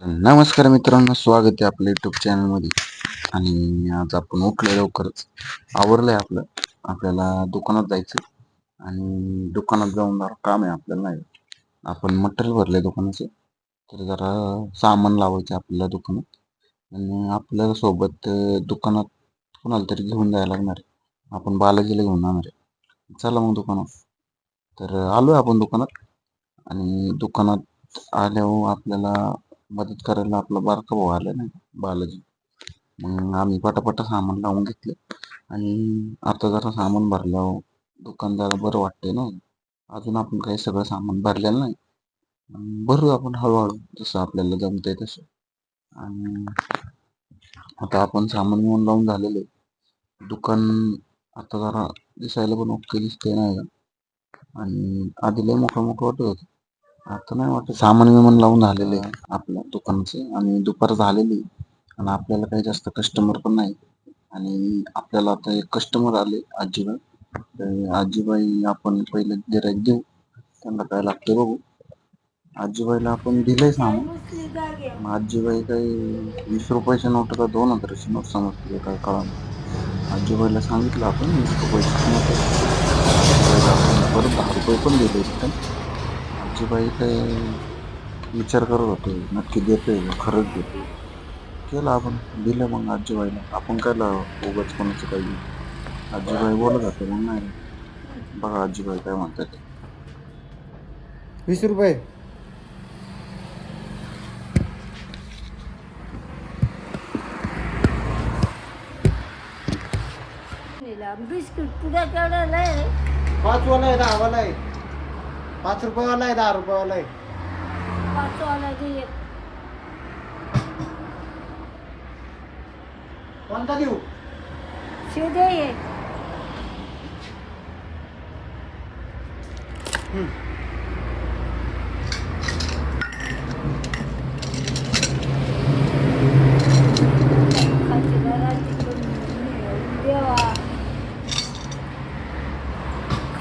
नमस्कार मित्रांनो, स्वागत आहे आपल्या युट्यूब चॅनलमध्ये. आणि आज आपण उठलो लवकरच, आवरलंय आपलं. आपल्याला दुकानात जायचं आणि दुकानात जाऊन जरा काम आहे आपल्याला. नाही, आपण मटेरियल भरलंय दुकानाचं, तर जरा सामान लावायचं आपल्याला दुकानात. आणि आपल्याला सोबत दुकानात कोणाला तरी घेऊन जायला लागणार आहे. आपण बालाजीला घेऊन जाणार आहे. चला मग दुकानात. तर आलोय आपण दुकानात. आणि दुकानात आल्यावर आपल्याला मदत करायला आपला बारका भाऊ आला नाही का, बालाजी. मग आम्ही पटापटा सामान लावून घेतलं. आणि आता जरा सामान भरल्यावर दुकानदाराला बरं वाटतंय ना. अजून आपण काही सगळं सामान भरलेलं नाही. भरू आपण हळूहळू जसं आपल्याला जमतंय तसं. आणि आता आपण सामान घेऊन लावून झालेलं आहे. दुकान आता जरा दिसायला पण ओके दिसतंय नाही का. आणि आधी लय मोठं मोठं वाटत होतं, आता नाही वाटत. सामान विमान लावून झालेलं आहे आपल्या दुकानाचं, आणि दुपार झालेली. आणि आपल्याला काही जास्त कस्टमर पण नाही. आणि आपल्याला आता एक कस्टमर आले, आजीबाई. तर आजीबाई आपण पहिले गिऱ्हाईक देऊ, त्यांना काय लागते बघू. आजीबाईला आपण दिलंय सामान. मग आजीबाई काही 20 रुपयाच्या नोट का 2000ची नोट समजते काय कळलं. आजीबाईला सांगितलं आपण 20 रुपयाचीच नोट आहे. आजीबाईला आपण परत 10 रुपये पण दिले रिटर्न. आजीबाई काय विचार करत होते, नक्की देतोय का, खरंच देतोय. केलं आपण, दिलं मग आजीबाईला. आपण काय उगाच कोणाचं काही. आजीबाई बोलत होते मग नाही. बघा आजीबाई काय म्हणतात. 20 रुपये. बिस्किट पुढे केलेलं आहे. 5 वाला आहे, 10 वाला आहे. 5 रुपयावाला आहे, 10 रुपयावाला आहे. 5 वाला दे. कोणता देऊ? शिदे आहे. खाती घराची पण देवा.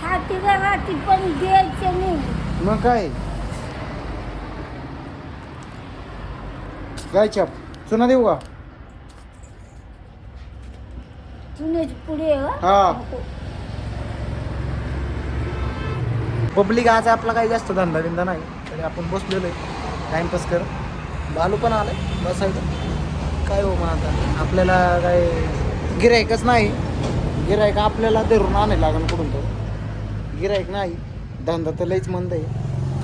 खाती घराची पण द्यायचे नाही. मग काय गायच्या चुना देऊ का? चुनेच पुढे हा. पब्लिक आज आपला काही जास्त धंदा बिंदा नाही, तरी आपण बसलेलो आहे टाइमपास कर. बालू पण आलाय बसायचं. काय हो मग आता आपल्याला काय गिरायकच नाही. गिरायक आपल्याला धरून आणायला लागेल कुठून तर. गिरायक नाही, धंदा तर लईच मंद आहे.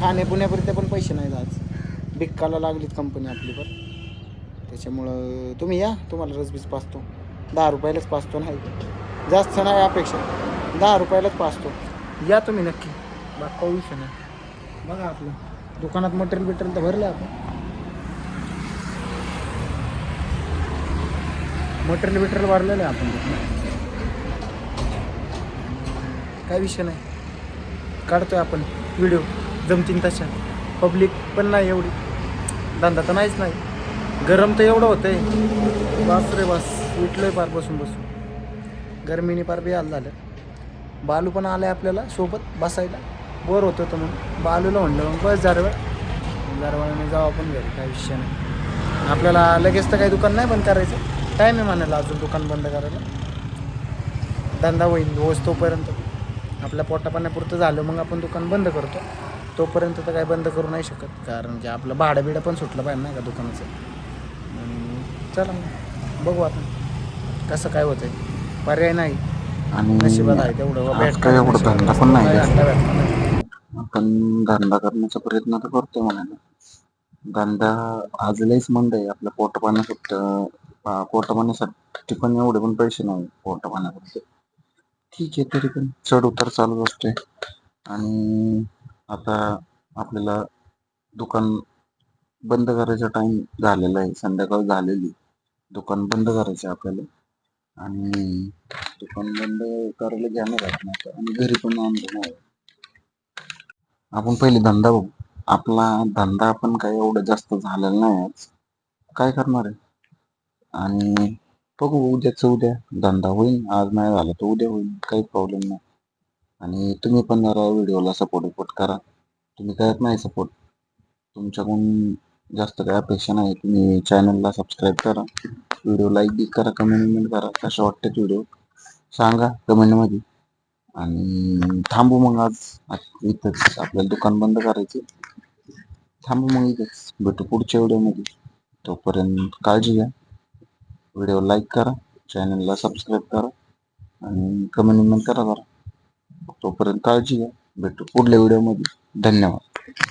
खाण्यापिण्यापुरते पण पैसे नाहीत आज. बिक्काला लागलीत कंपनी आपली पण. त्याच्यामुळं तुम्ही या, तुम्हाला रसबीस पाचतो. 10 रुपयालाच पाचतो, नाही जास्त नाही अपेक्षा. 10 रुपयालाच पाचतो. या तुम्ही नक्की, बाकी विषय नाही. बघा आपलं दुकानात मटेरियल तर भरलं आपण. मटेरियल भरलेलं आहे आपण दुकानात. काय विषय नाही, काढतोय आपण व्हिडिओ जमतीन तशा. पब्लिक पण नाही एवढी, धंदा तर नाहीच नाही. गरम तर एवढं होतंय, बस रे बस. उठलोय पार बसून गरमीने पार बेहाल झालं. बालू पण आलाय आपल्याला सोबत बसायला. बोर होतं तर मग बालूला म्हणलं मग बस जारवाळाने जाऊ आपण घरी. काय विषय नाही. आपल्याला लगेच तर काही दुकान नाही बंद करायचं. टाईम आहे म्हणायला अजून दुकान बंद करायला. धंदा होईल रोज, तोपर्यंत आपल्या पोटापाण्यापुरतं झालं मग आपण दुकान बंद करतो. तोपर्यंत तर काय बंद करू नाही शकत, कारण की आपलं भाडं बिडं पण सुटलं पाहिजे नाही का दुकानाचं. चला मग बघू आता कसं काय होतंय. पर्याय नाही, आणि नशिबात आहे तेवढं आज काय एवढा धंदा पण नाही जास्त. भेटणार. आपण धंदा करण्याचा प्रयत्न तर करतोय म्हणाला. धंदा आज लयच मंद आहे. आपल्या पोटापाण्यासाठी पण एवढे पण पैसे नाही पोटापाण्यापुरते. ठीक आहे, तरी पण चढ उतार चालू असते. आणि आता आपल्याला दुकान बंद करायचा टाइम झालेला आहे, संध्याकाळ झालेली. दुकान बंद करायचं आपल्याला. आणि दुकान बंद करायला जाणार आहे आता, आणि घरी पण आणलं नाही. आपण पहिले धंदा बघू. आपला धंदा पण काही एवढं जास्त झालेला नाही आज. काय करणार आहे. आणि बघू उद्या धंदा होईल. आज नाही झाला तर उद्या होईल, काही प्रॉब्लेम नाही. आणि तुम्ही पण जरा व्हिडिओला सपोर्ट करा. तुम्ही करत नाही सपोर्ट. तुमच्याकडून जास्त काही अपेक्षा नाही. तुम्ही चॅनलला सबस्क्राईब करा, व्हिडिओ लाईक करा, कमेंट करा, कशा वाटतात व्हिडिओ सांगा कमेंटमध्ये. आणि थांबू मग आज इथंच, आपल्याला दुकान बंद करायचं. थांबू मग इथंच, भेटू पुढच्या व्हिडिओमध्ये. तोपर्यंत काळजी घ्या, व्हिडिओ लाईक करा, चॅनलला सबस्क्राईब करा आणि कमेंट करा. तोपर्यंत काळजी घ्या, भेटू पुढल्या व्हिडिओमध्ये. धन्यवाद.